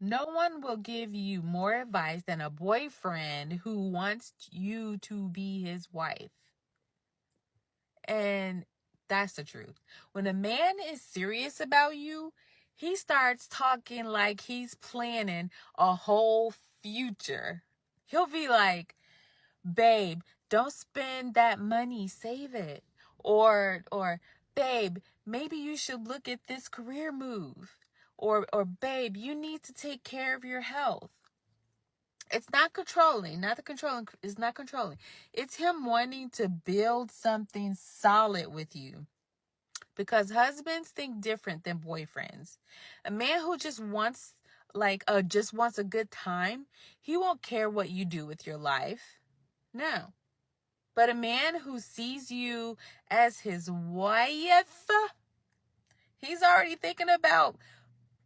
No one will give you more advice than a boyfriend who wants you to be his wife. And that's the truth. When a man is serious about you, he starts talking like he's planning a whole future. He'll be like, babe, don't spend that money, save it. Or babe, maybe you should look at this career move. Or babe, you need to take care of your health. It's not controlling. Not the controlling. It's not controlling. It's him wanting to build something solid with you. Because husbands think different than boyfriends. A man who just wants a good time, he won't care what you do with your life. No. But a man who sees you as his wife, he's already thinking about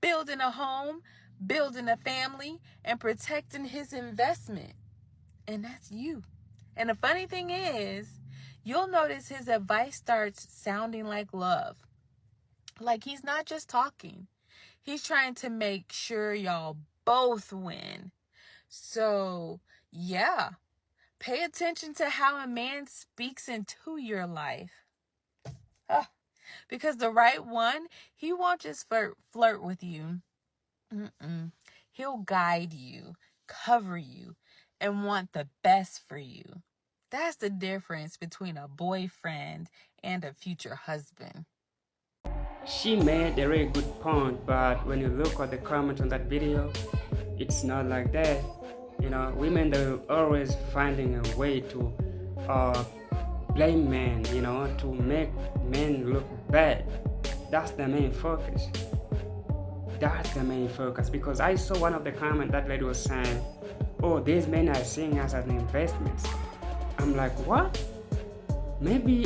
building a home, building a family, and protecting his investment. And that's you. And the funny thing is, you'll notice his advice starts sounding like love. Like he's not just talking. He's trying to make sure y'all both win. So, yeah. Pay attention to how a man speaks into your life. Because the right one, he won't just flirt with you. He'll guide you, cover you, and want the best for you. That's the difference between a boyfriend and a future husband. She made a very good point, but when you look at the comments on that video, it's not like that. Women, they're always finding a way to blame men, to make men look bad. That's the main focus. Because I saw one of the comments that lady was saying, oh, these men are seeing us as an investment. I'm like, what? Maybe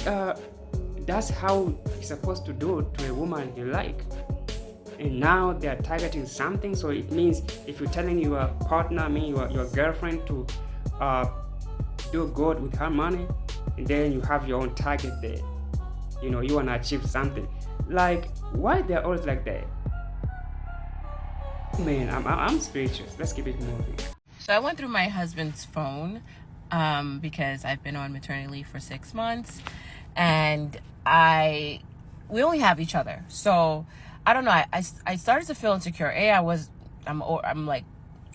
that's how he's supposed to do to a woman you like. And now they're targeting something, so it means if you're telling your partner, your girlfriend, to do good with her money, and then you have your own target there. You want to achieve something. Like, why they're always like that? Man, I'm speechless. Let's keep it moving. So I went through my husband's phone because I've been on maternity leave for 6 months, and we only have each other. So I don't know. I started to feel insecure. I'm like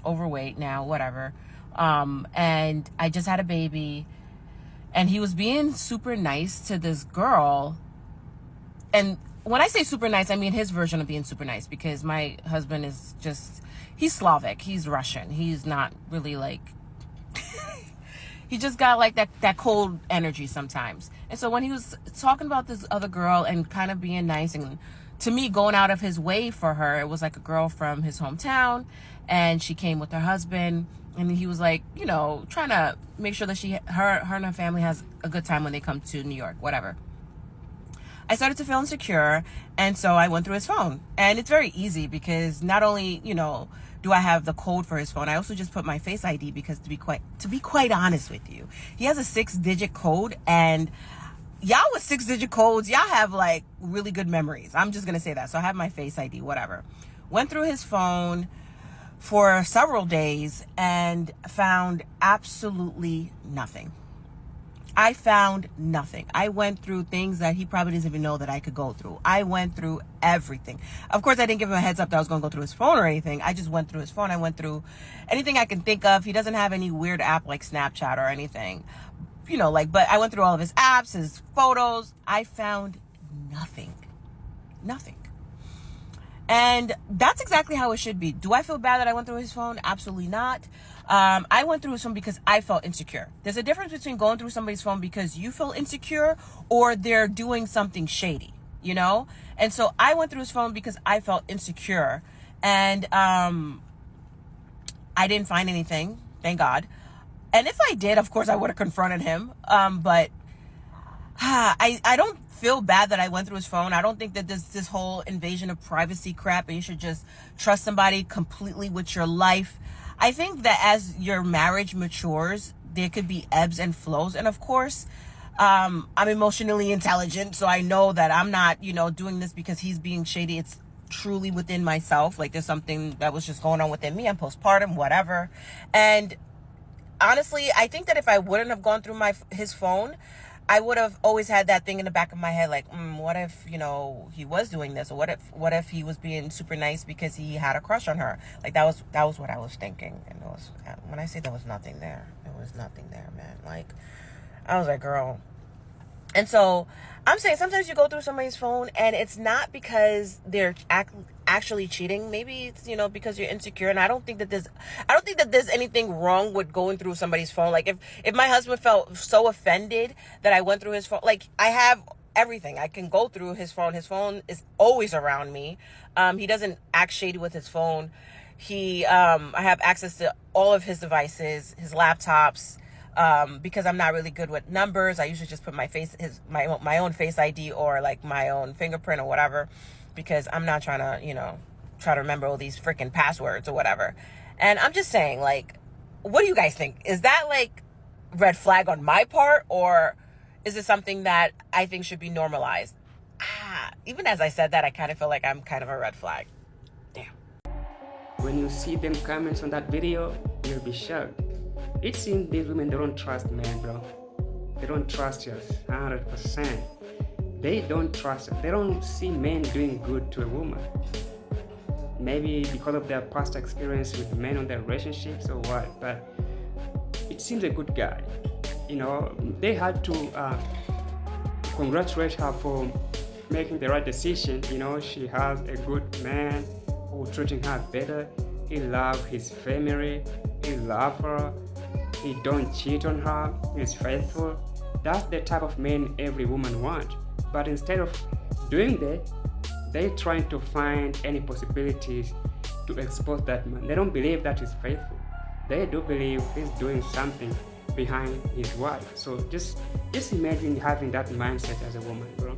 overweight now, whatever. And I just had a baby, and he was being super nice to this girl. And when I say super nice, I mean his version of being super nice, because my husband is he's Slavic, he's Russian. He's not really like, he just got like that cold energy sometimes. And so when he was talking about this other girl and kind of being nice, and to me, going out of his way for her, it was like a girl from his hometown, and she came with her husband, and he was like, trying to make sure that her and her family has a good time when they come to New York, whatever. I started to feel insecure, and so I went through his phone. And it's very easy because not only, do I have the code for his phone, I also just put my Face ID, because to be quite honest with you, he has a 6-digit code, and y'all with 6-digit codes, y'all have like really good memories. I'm just gonna say that. So I have my Face ID, whatever. Went through his phone for several days and found absolutely nothing. I found nothing. I went through things that he probably doesn't even know that I could go through. I went through everything. Of course, I didn't give him a heads up that I was going to go through his phone or anything. I just went through his phone. I went through anything I can think of. He doesn't have any weird app like Snapchat or anything, but I went through all of his apps, his photos. I found nothing. And that's exactly how it should be. Do I feel bad that I went through his phone? Absolutely not. I went through his phone because I felt insecure. There's a difference between going through somebody's phone because you feel insecure or they're doing something shady, And so I went through his phone because I felt insecure. And I didn't find anything, thank God. And if I did, of course, I would have confronted him. But I don't feel bad that I went through his phone. I don't think that this whole invasion of privacy crap, and you should just trust somebody completely with your life. I think that as your marriage matures, there could be ebbs and flows. And of course, I'm emotionally intelligent, so I know that I'm not, doing this because he's being shady. truly within myself. Like there's something that was just going on within me. I'm postpartum, whatever. And honestly, I think that if I wouldn't have gone through his phone, I would have always had that thing in the back of my head, like, what if, you know, he was doing this, or what if he was being super nice because he had a crush on her? Like that was what I was thinking. And when I say there was nothing there, man. Like I was like, girl. And so I'm saying sometimes you go through somebody's phone and it's not because they're actually cheating. Maybe it's, you know, because you're insecure. And I don't think that there's anything wrong with going through somebody's phone. Like if my husband felt so offended that I went through his phone, like I have everything. I can go through his phone. His phone is always around me. He doesn't act shady with his phone. I have access to all of his devices, his laptops. Because I'm not really good with numbers, I usually just put my own face ID or like my own fingerprint or whatever, because I'm not trying to, you know, try to remember all these freaking passwords or whatever. And I'm just saying, like, what do you guys think? Is that like red flag on my part, or is it something that I think should be normalized? Even as I said that, I kind of feel like I'm kind of a red flag. Damn. When you see them comments on that video, you'll be shocked. It seems these women, they don't trust men, bro. They don't trust us 100%. They don't trust us. They don't see men doing good to a woman. Maybe because of their past experience with men on their relationships or what, but it seems a good guy. You know, they had to congratulate her for making the right decision. You know, she has a good man who treating her better. He loves his family. He loves her. He don't cheat on her. He's faithful. That's the type of man every woman wants. But instead of doing that, they're trying to find any possibilities to expose that man. They don't believe that he's faithful. They do believe he's doing something behind his wife. So just imagine having that mindset as a woman, bro.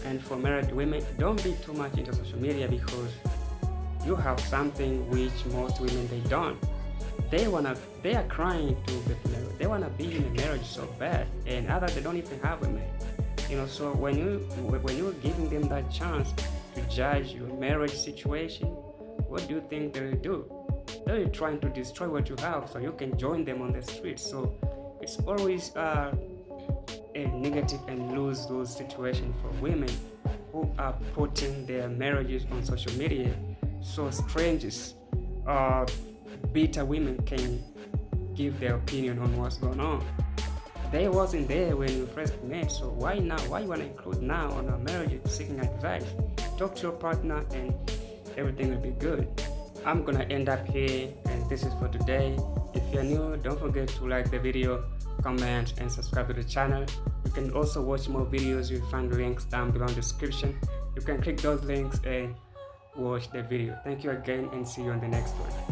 And for married women, don't be too much into social media, because you have something which most women, they don't. They are crying to get married. They wanna be in a marriage so bad, and others, they don't even have a man. You know, so when you're giving them that chance to judge your marriage situation, what do you think they'll do? They're trying to destroy what you have so you can join them on the street. So it's always a negative and lose-lose situation for women who are putting their marriages on social media, so strangers, bitter women can give their opinion on what's going on. They wasn't there when you first met, so why now? Why you wanna include now on our marriage seeking advice? Talk to your partner and everything will be good. I'm gonna end up here, and this is for today. If you're new, don't forget to like the video, comment, and subscribe to the channel. You can also watch more videos. You'll find links down below in the description. You can click those links and watch the video. Thank you again, and see you on the next one.